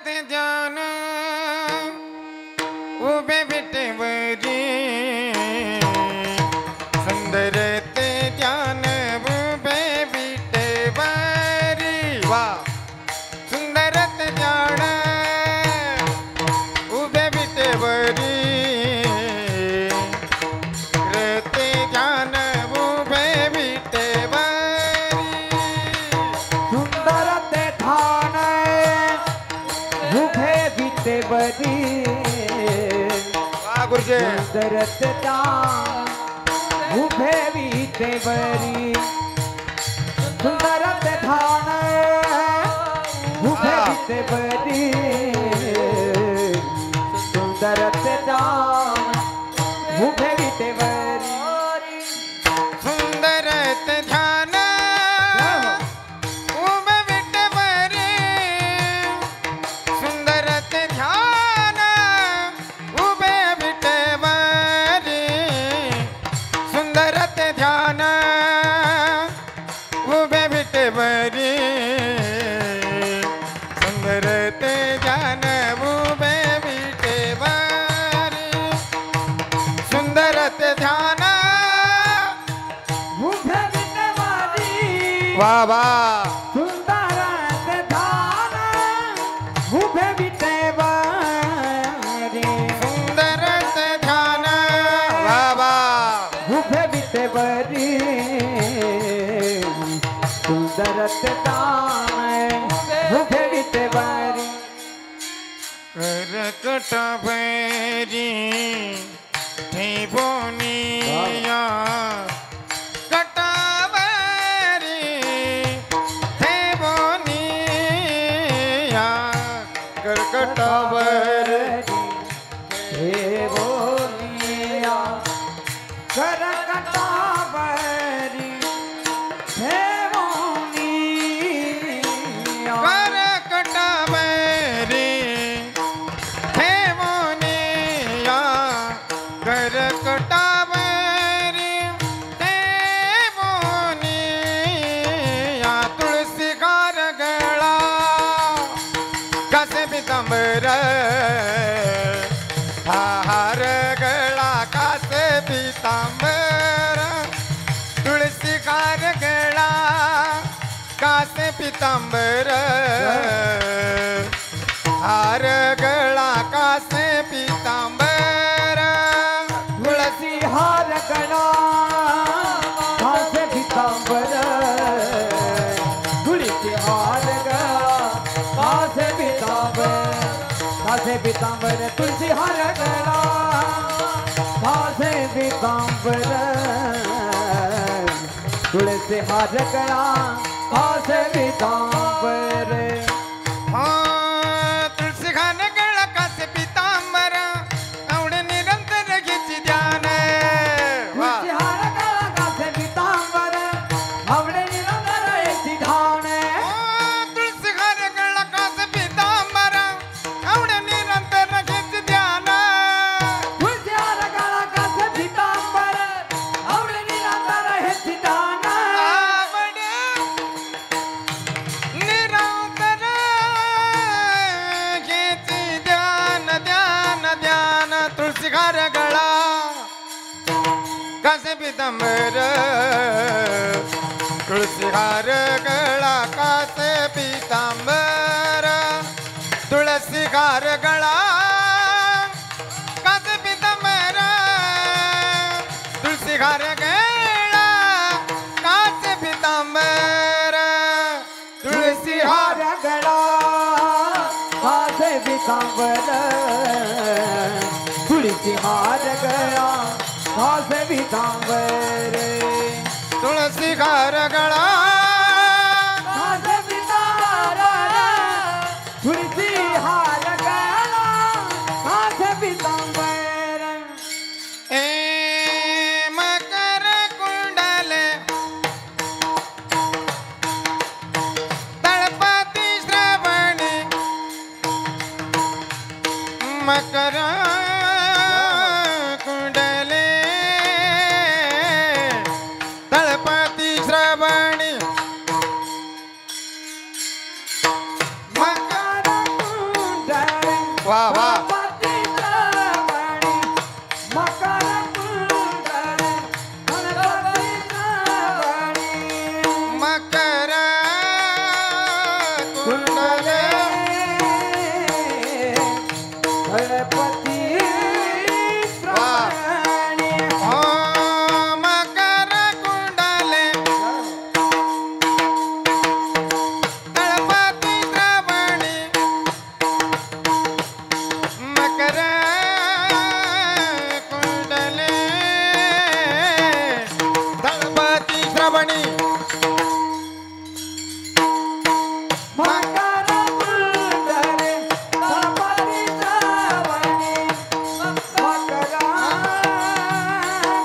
ध्यान उभे विटेवरी सुंदर ते ध्यान उभे विटेवरी वाह सुंदर ते ध्यान उभे विटेवरी रते ध्यान उभे विटेवरी सुंदर ते ध्यान उभे विटेवरी गुरुजी सुंदरत ध्यान उभे विटेवरी सुंदरत ध्यान उभे विटेवरी सुंदरत ध्यान उभे विटेवरी सुंदरत ध्यान उभे विटेवरी सुंदरत ध्यान उभे विटेवरी सुंदरत ध्यान उभे विटेवरी सुंदरत ध्यान उभे विटेवरी सुंदरत ध्यान उभे विटेवरी वाह वाह सुंदरत ध्यान उभे विटेवरी सुंदरत ध्यान वाह वाह उभे विटेवरी सुंदरत ध्यान उभे विटेवरी करकटभरी थे बोनिया कटावरी थे बोनिया करकटभरी हे बोलिया करकटावरी हे बोलिया करकटभरी थे बोनिया करकटभरी थे बोनिया तुलसी कार गला कसे पीतांबर हार गला कसे पीतांबर तुलसी कार गला कसे पीतांबर हार गला कसे पीतांबर तुलसी हार गळा कासे पीतांबर तुलसी हार गळा कासे पीतांबर तुलसी हार गळा कासे पीतांबर तुलसी हार गळा कासे पीतांबर हाँ तुलसी खान गला कसे पीतांबर आवडे निरंतर घ्यायची ध्यान वाह तुलसी हार गळा कासे पीतांबर आवडे निरंतर याची ध्यान तुलसी खान गला कसे पीतांबर आवडे निरंतर घ्यायची ध्यान तुलसी हार गळा कासे पीतांबर आवडे निरंतर याची ध्यान आवडे निरंतर घ्यायची ध्यान ध्यान ध्यान तुलसी खान गला कसे पीतांबर तुलसी हार गळा कसे पीतांबर तुलसी हार गळा कसे पीतांबर तुलसी हार गळा कसे पीतांबर तुलसी हार हार गळा कासे पीतांबर तुलसी हार गळा कासे पीतांबर तुलसी हार गळा कासे पीतांबर तुलसी हार गळा कासे पीतांबर ए मकर कुंडले तळपती श्रावणी मकर कुंडले तळपती श्रावणी मकर वा वा गणपती श्रावणी मकर कुंडले गणपती श्रावणी मकर कुंडले गणपती श्रावणी ओ मकर कुंडले गणपती श्रावणी मकर कुंडले गणपती श्रावणी मकर कुंडले गणपती श्रावणी मकर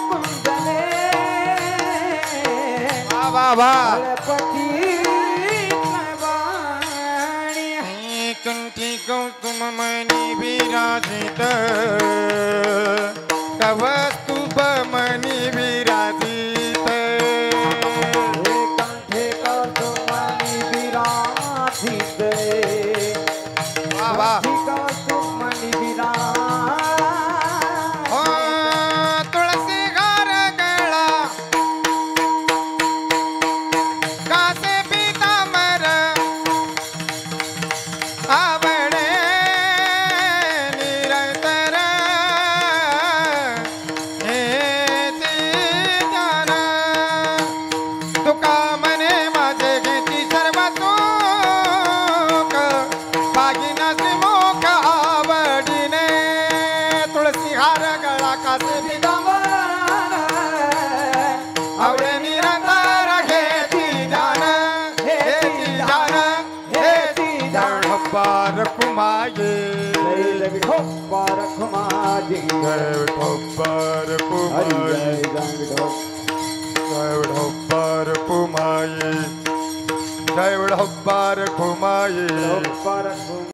कुंडले वा वा वा गणपती श्रावणी कंठी गौतम मणि विराजित कवस्तुभ मणि विराजित कंठे कौतुमानी विराजित वा वा कौतुमानी विराजित ओ तुळसी हार गळा कासे पीतांबर आवडे निरंतर हेची ध्यान तुका मने माझे घेती सर्व सुख बागिना श्रीमुख आवडीने तुळसी हार गळा कासे आवडे निरंतर हेची ध्यान हेची ध्यान हेची ध्यान हब्बार कुमाये जय विठोब्बार कुमाये जय विठोब्बार कुमाये जय विठोब्बार कुमाये